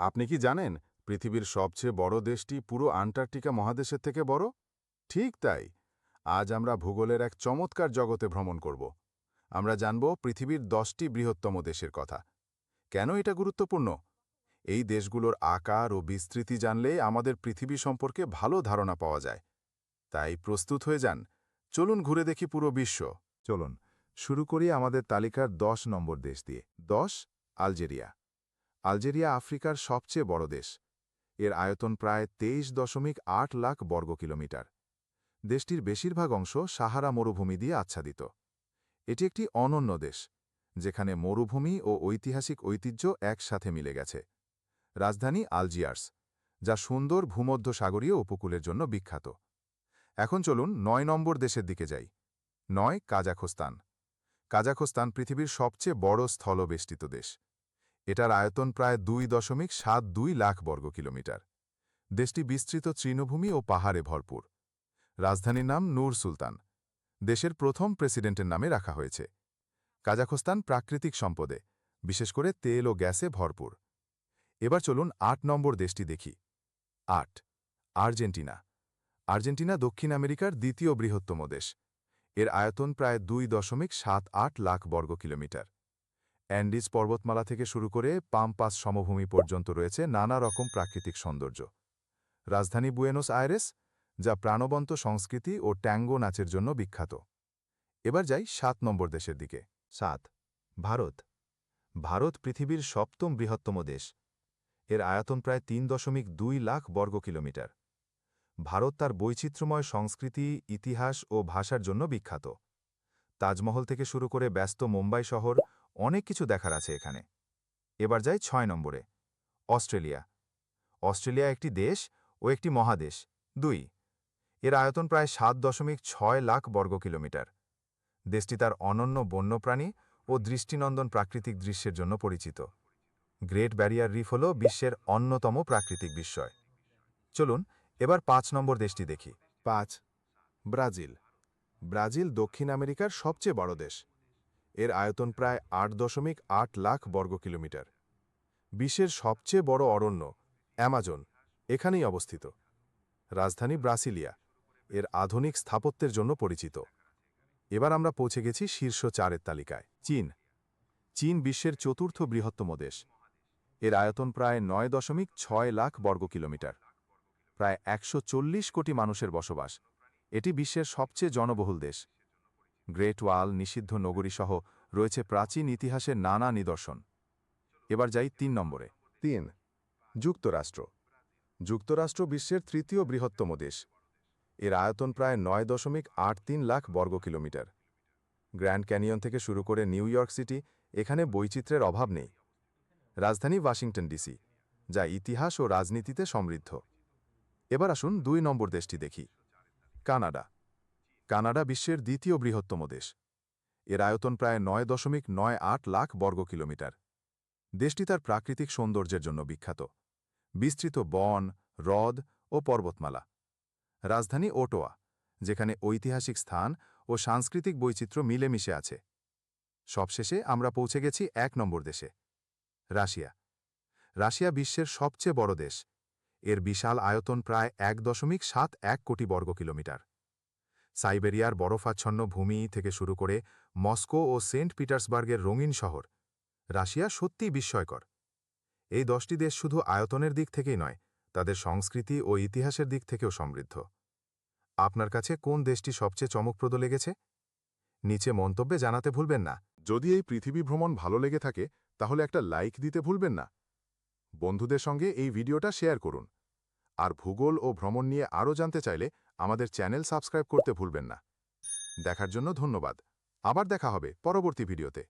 আপনি কি জানেন পৃথিবীর সবচেয়ে বড় দেশটি পুরো আন্টার্কটিকা মহাদেশের থেকে বড়? ঠিক তাই। আজ আমরা ভূগোলের এক চমৎকার জগতে ভ্রমণ করব। আমরা জানব পৃথিবীর 10টি বৃহত্তম দেশের কথা। কেন এটা গুরুত্বপূর্ণ? এই দেশগুলোর আকার ও বিস্তৃতি জানলে আমাদের পৃথিবী সম্পর্কে ভালো ধারণা পাওয়া যায়। তাই প্রস্তুত হয়ে যান, চলুন ঘুরে দেখি পুরো বিশ্ব। চলুন শুরু করি আমাদের তালিকার 10 নম্বর দেশ দিয়ে। 10, আলজেরিয়া। আলজেরিয়া আফ্রিকার সবচেয়ে বড় দেশ। এর আয়তন প্রায় 23.8 লাখ বর্গ কিলোমিটার। দেশটির বেশিরভাগ অংশ সাহারা মরুভূমি দিয়ে আচ্ছাদিত। এটি একটি অনন্য দেশ, যেখানে মরুভূমি ও ঐতিহাসিক ঐতিহ্য একসাথে মিলে গেছে। রাজধানী আলজিয়ার্স, যা সুন্দর ভূমধ্যসাগরীয় উপকূলের জন্য বিখ্যাত। এখন চলুন 9 নম্বর দেশের দিকে যাই। 9, কাজাখস্তান। কাজাখস্তান পৃথিবীর সবচেয়ে বড় স্থলবেষ্টিত দেশ। এটার আয়তন প্রায় 2.72 লাখ বর্গ কিলোমিটার। দেশটি বিস্তৃত তৃণভূমি ও পাহাড়ে ভরপুর। রাজধানীর নাম নূর সুলতান। দেশের প্রথম প্রেসিডেন্টের নামে রাখা হয়েছে। কাজাখস্তান প্রাকৃতিক সম্পদে, বিশেষ করে তেল ও গ্যাসে ভরপুর। এবার চলুন 8 নম্বর দেশটি দেখি। 8, আর্জেন্টিনা। আর্জেন্টিনা দক্ষিণ আমেরিকার দ্বিতীয় বৃহত্তম দেশ। এর আয়তন প্রায় 2.78 লাখ বর্গ কিলোমিটার। অ্যান্ডিজ পর্বতমালা থেকে শুরু করে পাম্পাস সমভূমি পর্যন্ত রয়েছে নানা রকম প্রাকৃতিক সৌন্দর্য। রাজধানী বুয়েনোস আয়ারেস, যা প্রাণবন্ত সংস্কৃতি ও ট্যাঙ্গো নাচের জন্য বিখ্যাত। এবার যাই 7 নম্বর দেশের দিকে। 7, ভারত। ভারত পৃথিবীর সপ্তম বৃহত্তম দেশ। এর আয়তন প্রায় 3.2 লাখ বর্গ কিলোমিটার। ভারত তার বৈচিত্র্যময় সংস্কৃতি, ইতিহাস ও ভাষার জন্য বিখ্যাত। তাজমহল থেকে শুরু করে ব্যস্ত মুম্বাই শহর, অনেক কিছু দেখার আছে এখানে। এবার যাই 6 নম্বরে। অস্ট্রেলিয়া। অস্ট্রেলিয়া একটি দেশ ও একটি মহাদেশ, 2। এর আয়তন প্রায় 7.6 লাখ বর্গ কিলোমিটার। দেশটি তার অনন্য বন্যপ্রাণী ও দৃষ্টিনন্দন প্রাকৃতিক দৃশ্যের জন্য পরিচিত। গ্রেট ব্যারিয়ার রিফ হল বিশ্বের অন্যতম প্রাকৃতিক বিস্ময়। চলুন এবার 5 নম্বর দেশটি দেখি। 5, ব্রাজিল। ব্রাজিল দক্ষিণ আমেরিকার সবচেয়ে বড় দেশ। এর আয়তন প্রায় 8.8 লাখ বর্গ কিলোমিটার। বিশ্বের সবচেয়ে বড় অরণ্য, অ্যামাজন, এখানেই অবস্থিত। রাজধানী ব্রাসিলিয়া, এর আধুনিক স্থাপত্যের জন্য পরিচিত। এবার আমরা পৌঁছে গেছি শীর্ষ 4-এর তালিকায়। চীন। চীন বিশ্বের চতুর্থ বৃহত্তম দেশ। এর আয়তন প্রায় 9.6 লাখ বর্গ কিলোমিটার। প্রায় 140 কোটি মানুষের বসবাস। এটি বিশ্বের সবচেয়ে জনবহুল দেশ। গ্রেট ওয়াল, নিষিদ্ধ নগরী সহ রয়েছে প্রাচীন ইতিহাসের নানা নিদর্শন। এবার যাই 3 নম্বরে। 3, যুক্তরাষ্ট্র। যুক্তরাষ্ট্র বিশ্বের তৃতীয় বৃহত্তম দেশ। এর আয়তন প্রায় 9.83 লাখ বর্গ কিলোমিটার। গ্র্যান্ড ক্যানিয়ন থেকে শুরু করে নিউ ইয়র্ক সিটি, এখানে বৈচিত্র্যের অভাব নেই। রাজধানী ওয়াশিংটন ডিসি, যা ইতিহাস ও রাজনীতিতে সমৃদ্ধ। এবার আসুন 2 নম্বর দেশটি দেখি। কানাডা। কানাডা বিশ্বের দ্বিতীয় বৃহত্তম দেশ। এর আয়তন প্রায় 9.98 লাখ বর্গ কিলোমিটার। দেশটি তার প্রাকৃতিক সৌন্দর্যের জন্য বিখ্যাত। বিস্তৃত বন, হ্রদ ও পর্বতমালা। রাজধানী ওটোয়া, যেখানে ঐতিহাসিক স্থান ও সাংস্কৃতিক বৈচিত্র্য মিলেমিশে আছে। সবশেষে আমরা পৌঁছে গেছি 1 নম্বর দেশে। রাশিয়া। রাশিয়া বিশ্বের সবচেয়ে বড় দেশ। এর বিশাল আয়তন প্রায় 1.71 কোটি বর্গ কিলোমিটার। সাইবেরিয়ার বরফাচ্ছন্ন ভূমি থেকে শুরু করে মস্কো ও সেন্ট পিটার্সবার্গের রঙিন শহর, রাশিয়া সত্যিই বিস্ময়কর। এই 10টি দেশ শুধু আয়তনের দিক থেকেই নয়, তাদের সংস্কৃতি ও ইতিহাসের দিক থেকেও সমৃদ্ধ। আপনার কাছে কোন দেশটি সবচেয়ে চমকপ্রদ লেগেছে? নিচে মন্তব্যে জানাতে ভুলবেন না। যদি এই পৃথিবী ভ্রমণ ভালো লেগে থাকে, তাহলে একটা লাইক দিতে ভুলবেন না। বন্ধুদের সঙ্গে এই ভিডিওটা শেয়ার করুন। আর ভূগোল ও ভ্রমণ নিয়ে আরও জানতে চাইলে আমাদের চ্যানেল সাবস্ক্রাইব করতে ভুলবেন না। দেখার জন্য ধন্যবাদ। আবার দেখা হবে পরবর্তী ভিডিওতে।